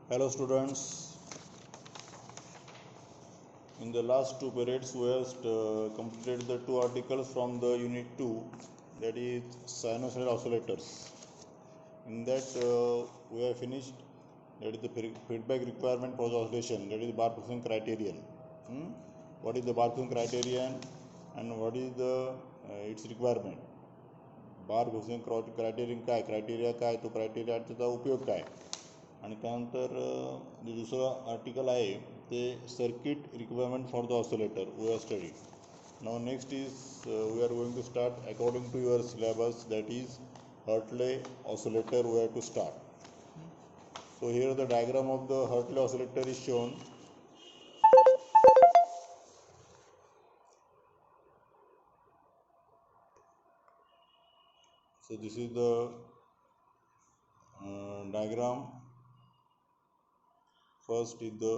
Hello students, in the last two periods we have completed the two articles from the unit 2, that is sinusoidal oscillators. In that we have finished, that is the feedback requirement for the oscillation, that is Bar-Coulson criterion. What is the Bar-Coulson criterion and what is the its requirement? Bar-Coulson criterion काय, criteria काय, तो criteria त्याचा उपयोग काय, आणि त्यानंतर जे दुसरं article आहे ते circuit requirement for the oscillator we are study. Now next is we are going to start according to your syllabus, that is Hartley oscillator we have to start. So here the diagram of the Hartley oscillator is shown. So this is the diagram. First is the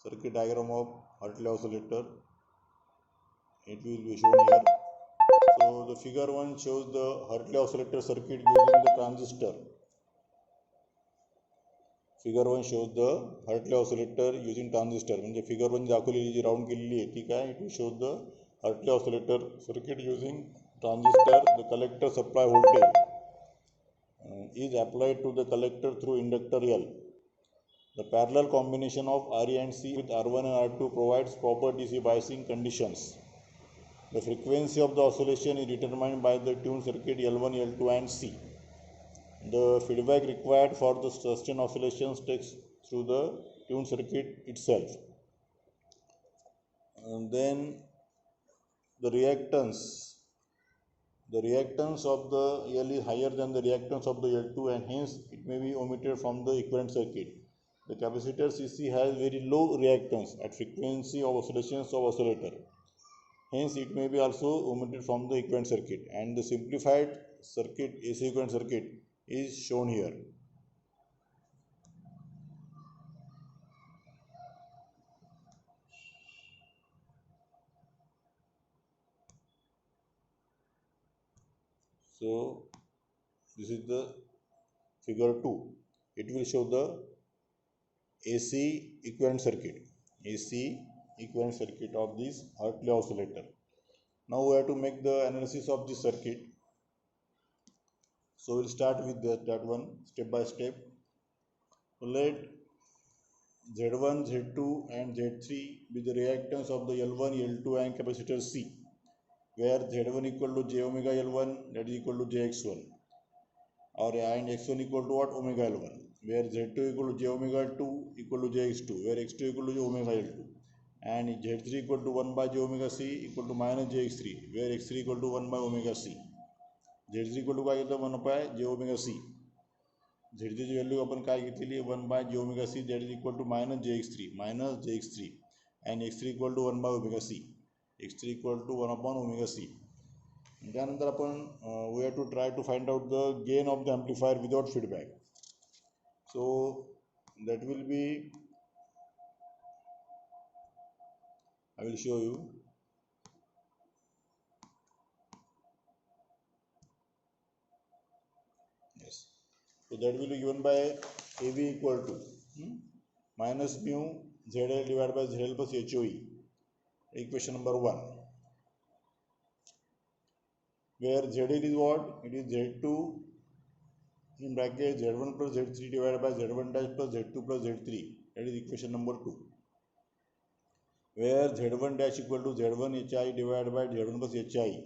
circuit diagram of Hartley oscillator. It will be shown here. So the figure 1 shows the Hartley oscillator circuit using the transistor. Figure 1 shows the Hartley oscillator using transistor. म्हणजे figure 1 दाखवलेली जी round केलेली आहे ठीक आहे. It shows the Hartley oscillator circuit using transistor. The collector supply voltage is applied to the collector through inductor L. The parallel combination of RE and C with R1 and R2 provides proper DC biasing conditions. The frequency of the oscillation is determined by the tuned circuit L1, L2 and C. The feedback required for the sustained oscillations takes through the tuned circuit itself. And then the reactance of the L is higher than the reactance of the L2 and hence it may be omitted from the equivalent circuit. The capacitor CC has very low reactance at frequency of oscillations of oscillator. Hence it may be also omitted from the equivalent circuit, and the simplified circuit, AC equivalent circuit, is shown here. So this is the figure 2. It will show the AC equivalent circuit of this Hartley oscillator. Now we have to make the analysis of this circuit. So we'll start with that one step by step. So let Z1, Z2 and Z3 be the reactance of the L1, L2 and capacitor C, where Z1 equal to J omega L1, that is equal to Jx1, or and X1 equal to what, omega L1, where Z2 equal to J omega 2 equal to Jx2, where X2 equal to J omega L2, and Z3 equal to 1 by J omega C equal to minus Jx3, where X3 equal to 1 by omega C. Z3 equal to काय घेतलं 1 by J omega C. Z3 ची value आपण काय घेतलेली 1 by J omega C, that is equal to minus Jx3, and X3 equal to 1 by omega C. X3 equal to 1 upon omega C. त्यानंतर आपण we have to try to find out the gain of the amplifier without feedback. So that will be, I will show you. Yes. So that will be given by AV equal to minus mu ZL divided by ZL plus HOE. Equation number 1. Where ZL is what? It is Z2 in bracket Z1 plus Z3 divided by Z1 dash plus Z2 plus Z3. That is equation number 2. Where Z1 dash equal to Z1 HI divided by Z1 plus HI.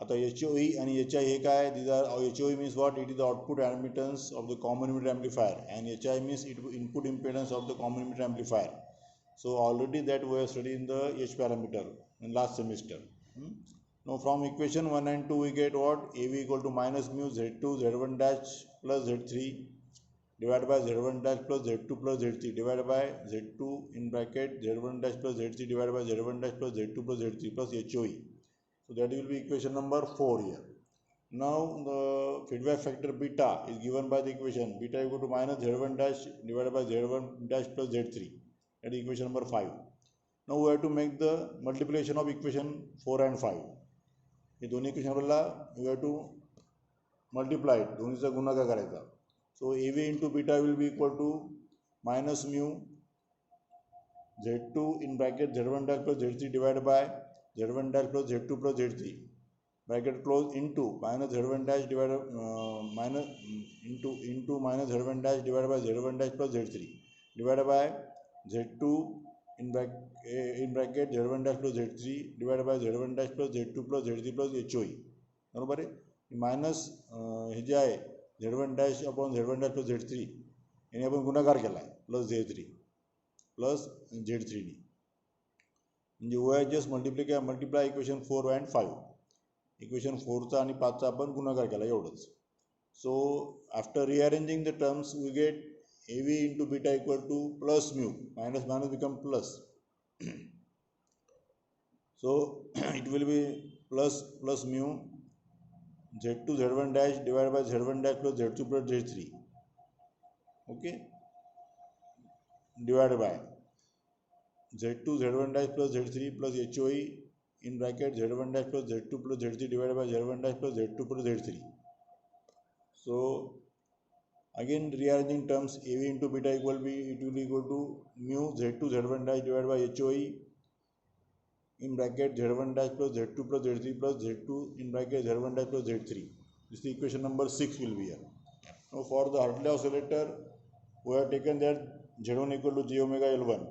आता HOE आणि HI हे काय? These are, HOE means what? It is the output admittance of the common emitter amplifier, and HI means input impedance of the common emitter amplifier. So already that we have studied in the H parameter in last semester. Now from equation 1 and 2 we get what? AV equal to minus mu Z2 Z1 dash plus Z3 divided by Z1 dash plus Z2 plus Z3 divided by Z2 in bracket Z1 dash plus Z3 divided by Z1 dash plus Z2 plus Z3 plus HOE. So that will be equation number 4 here. Now the feedback factor beta is given by the equation beta equal to minus Z1 dash divided by Z1 dash plus Z3. That is equation number 5. Now we have to make the multiplication of equation 4 and 5. हे दोन्ही इक्वेशनला we have to multiply it, दोन्हीचा गुणाकार करायचा. So AV into beta will be equal to minus mu z2 in bracket z1 dash plus z3 divided by z1 dash plus z2 plus z3 bracket close into minus z1 dash divided minus into minus z1 dash divided by z1 dash plus z3 divided by z2 in bracket z1 dash plus z3 divided by z1 dash plus z2 plus z3 plus HOE बरोबर आहे minus हे जे आहे z1 dash upon z1 dash plus z3 याने आपण गुणाकार केला आहे plus z3 plus z3 नी म्हणजे OH just multiply equation 4 and 5 equation 4चा आणि 5चा आपण गुणाकार केला एवढंच. So after rearranging the terms we get AV into beta equal to plus mu, minus minus become plus. So it will be plus mu z2 z1 dash divided by z1 dash plus z2 plus z3, okay, divided by z2 z1 dash plus z3 plus HOE in bracket z1 dash plus z2 plus z3 divided by z1 dash plus z2 plus z3. So again rearranging terms, AV into beta it will be equal to mu z2 z1 dash divided by HOE in bracket z1 dash plus z2 plus z3 plus z2 in bracket z1 dash plus z3. This is equation number 6 will be here. Now for the Hartley oscillator we have taken that z1 equal to j omega L1,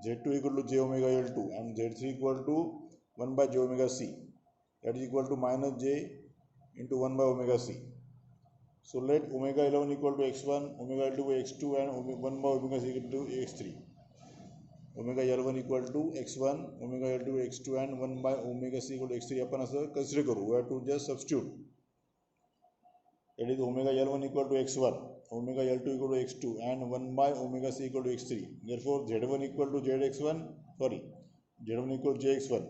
z2 equal to j omega L2 and z3 equal to 1 by j omega c, that is equal to minus j into 1 by omega c. So let omega L1 equal to x1, omega L2 by x2 and 1 by omega c equal to x3. Omega L1 equal to x1, omega L2 by x2 and 1 by omega c equal to x3 आपण असं consider करू. We have to just substitute. That is omega L1 equal to x1, omega L2 equal to x2 and 1 by omega c equal to x3. Therefore z1 equal to z1 equal to jx1,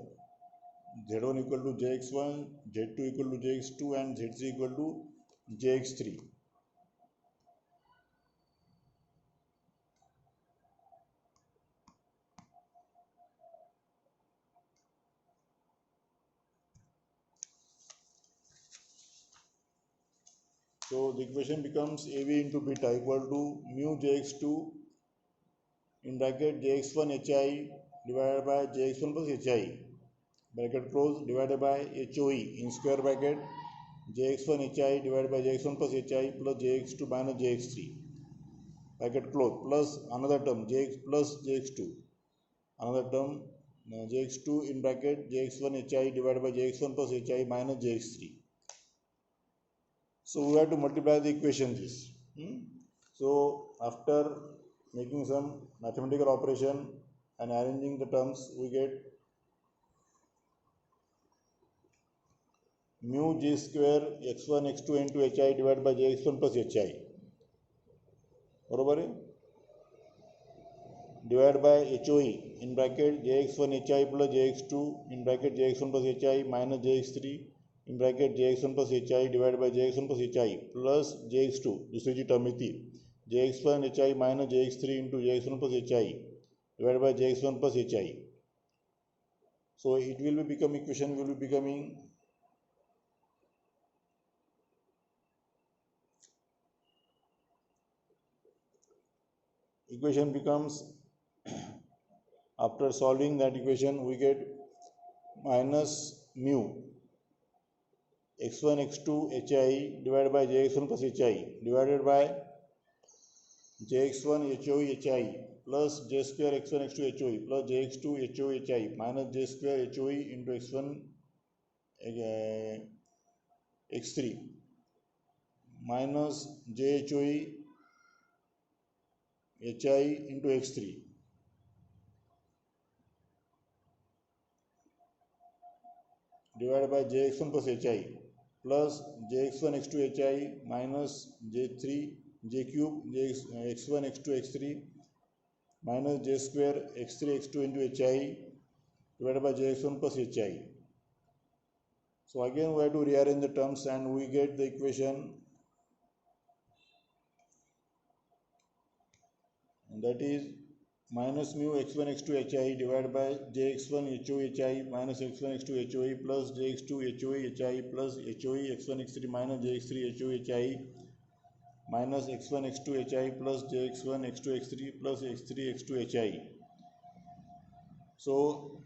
z1 equal to jx1, z2 equal to jx2 and z3 equal to jx3. So the equation becomes AV into beta equal to mu jx2 in bracket jx1 HI divided by jx1 plus HI bracket close divided by HOE in square bracket jx1 HI divided by jx1 plus HI plus jx2 minus jx3 bracket close plus another term jx plus jx2, another term jx2 in bracket jx1 HI divided by jx1 plus HI minus jx3. So we have to multiply the equations. So after making some mathematical operation and arranging the terms, we get mu j square x1 x2 into HI divided by jx1 plus HI बरोबर है divided by HOE in bracket jx1 HI plus jx2 in bracket jx1 plus HI minus jx3 in bracket jx1 plus HI divided by jx1 plus HI plus jx2 दूसरी जी term थी jx1 HI minus jx3 into jx1 plus HI divided by jx1 plus HI. So it will be become equation will be becoming equation becomes after solving that equation we get minus mu x1 x2 HI divided by jx1 plus HI divided by jx1 HOE HI plus j square x1 x2 HOE plus jx2 HOE HI minus j square HOE into x1 x3 minus j HOE HI into x3 divided by jx1 plus HI plus jx1 x2 HI minus j3 j cube x1 x2 x3 minus j square x3 x2 into HI divided by jx1 plus HI. So again we have to rearrange the terms and we get the equation, and that is minus mu x1 x2 HI divided by jx1 HOE HI minus x1 x2 HOE plus jx2 HOE HI plus HOE x1 x3 minus jx3 HOE HI minus x1 x2 hi plus jx1 x2 x3 plus x3 x2 hi. So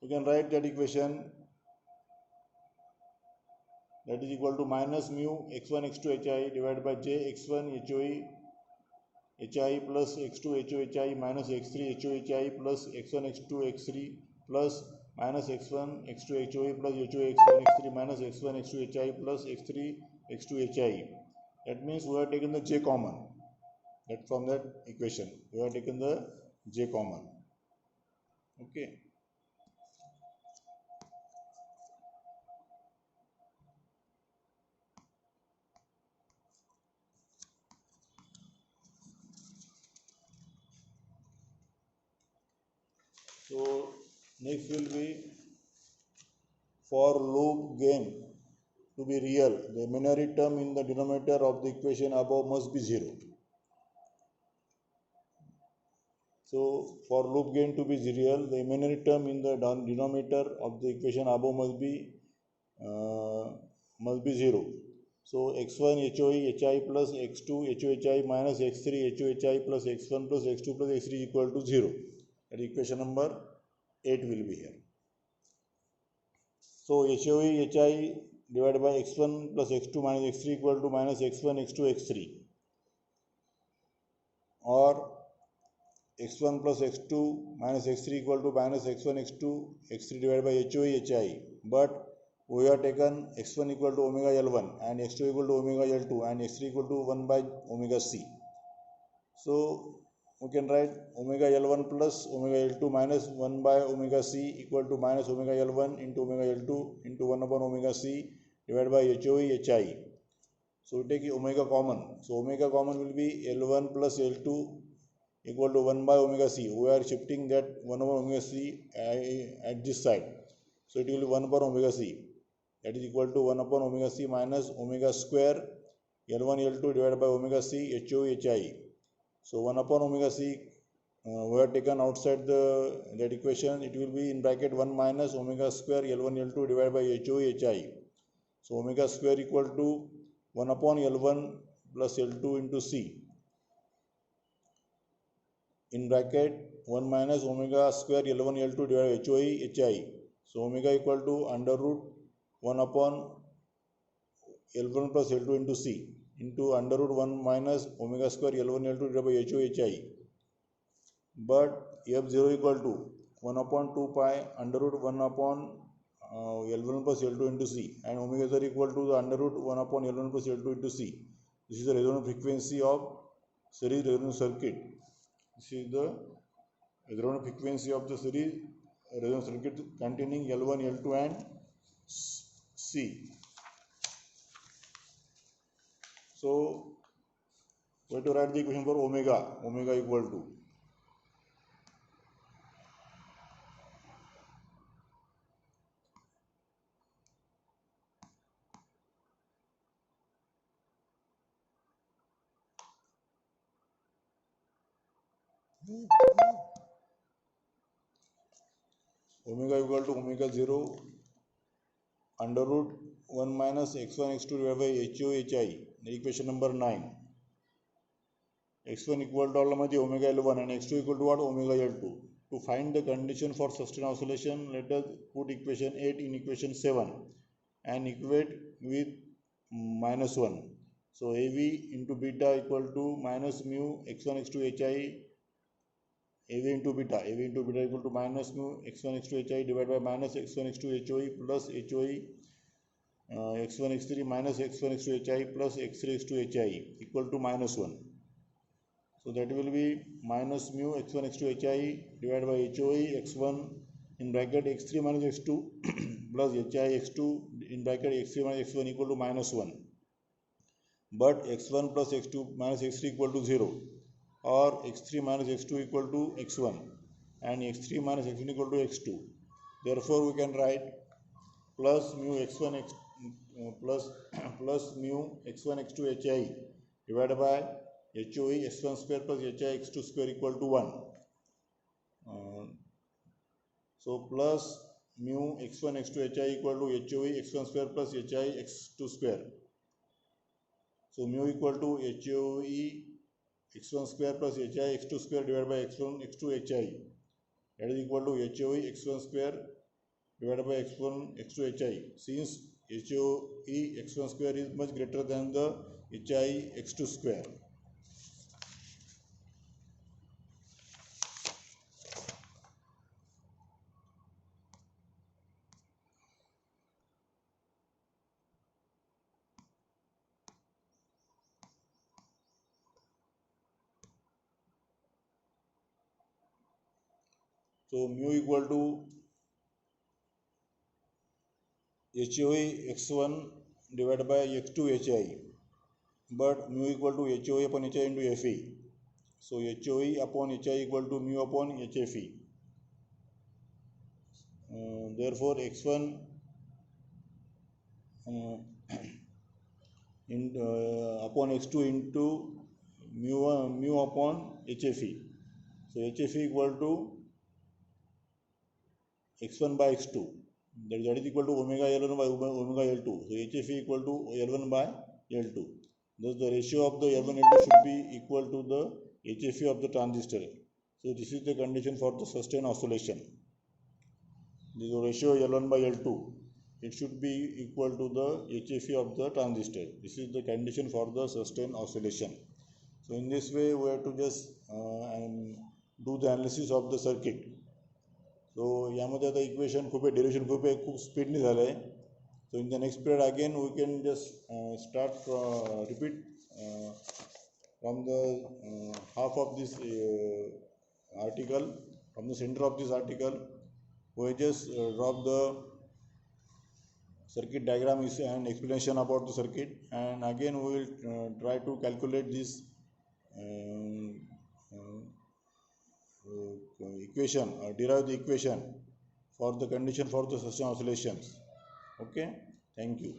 you can write that equation, that is equal to minus mu x1 x2 hi divided by j x1 HOE hi plus x2 HOHI minus x3 HOHI plus x1 x2 x3 plus minus x1 x2 HOE plus HOE x1 x3 minus x1 x2 HI plus x3 x2 HI. That means we have taken the j common. That from that equation we have taken the j common. Okay. So next will be, for loop gain to be real, the imaginary term in the denominator of the equation above must be 0. So for loop gain to be real, the imaginary term in the denominator of the equation above must be 0. So x1 HOE HI plus x2 HOHI minus x3 HOHI plus x1 plus x2 plus x3 is equal to 0. That equation number 8 will be here. So HOE HI divided by x1 plus x2 minus x3 equal to minus x1 x2 x3, or x1 plus x2 minus x3 equal to minus x1 x2 x3 divided by HOE HI. But we have taken x1 equal to omega L1 and x2 equal to omega L2 and x3 equal to 1 by omega C. So we can write omega L1 plus omega L2 minus 1 by omega C equal to minus omega L1 into omega L2 into 1 upon omega C divided by HOE HI. So we take omega common. So omega common will be L1 plus L2 equal to 1 by omega C. We are shifting that 1 over omega C at this side. So it will be 1 upon omega C. That is equal to 1 upon omega C minus omega square L1 L2 divided by omega C HOE HI. So 1 upon omega C we have taken outside that equation. It will be in bracket 1 minus omega square L1 L2 divided by HOE HI. So omega square equal to 1 upon L1 plus L2 into C, in bracket 1 minus omega square L1 L2 divided by HOE HI. So omega equal to under root 1 upon L1 plus L2 into C into under root 1 minus omega square L1 L2 divided by HOE HI. But F0 equal to 1 upon 2 pi under root 1 upon L1 plus L2 into C, and omega 0 equal to the under root 1 upon L1 plus L2 into C. This is the resonance frequency of series resonance circuit. This is the resonance frequency of the series resonance circuit containing L1, L2 and C. So we have to write the equation for omega. Omega equal to omega 0 under root 1 minus x1 x2 divided by HOE HI. Equation number 9. x1 equal to omega L1 and x2 equal to what? Omega L2. To find the condition for sustained oscillation, let us put equation 8 in equation 7 and equate with minus 1. So AV into beta equal to minus mu x1 x2 HI, AV into beta equal to minus mu x1 x2 HI divided by minus x1 x2 HOE plus HOE x1 x3 minus x1 x2 HI plus x3 x2 HI equal to minus 1. So that will be minus mu x1 x2 HI divided by HOE x1 in bracket x3 minus x2 plus HI x2 in bracket x3 minus x1 equal to minus 1. But x1 plus x2 minus x3 equal to 0, or x3 minus x2 equal to x1 and x3 minus x1 equal to x2. Therefore we can write plus mu x1 x plus mu x1 x2 HI divided by HOE x1 square plus HI x2 square equal to 1. So plus mu x1 x2 hi equal to HOE x1 square plus hi x2 square. So mu equal to HOE x1 square plus hi x2 square divided by x1 x2 hi. That is equal to HOE x1 square divided by x1 x2 hi. Since HOE x1 square is much greater than the hi x2 square. So mu equal to HOE x1 divided by x2 hi, but mu equal to HOE upon hi into Fe. So HOE upon hi equal to mu upon HFE. Therefore x1 upon x2 into mu upon HFE. So HFE equal to x1 by x2. That is equal to omega L1 by omega L2. So HFE equal to L1 by L2. Thus the ratio of the L1 L2 should be equal to the HFE of the transistor. So this is the condition for the sustained oscillation. This is the ratio L1 by L2. It should be equal to the HFE of the transistor. This is the condition for the sustained oscillation. So in this way we have to just do the analysis of the circuit. So यामध्ये आता equation खूप आहे, derivation खूप स्पीडने झालं आहे. So in the next period again we can just start repeat from the half of this article, from the center of this article. We just drop the circuit diagram and explanation about the circuit, and again we will try to calculate this equation or derive the equation for the condition for the sustained oscillations. Okay, thank you.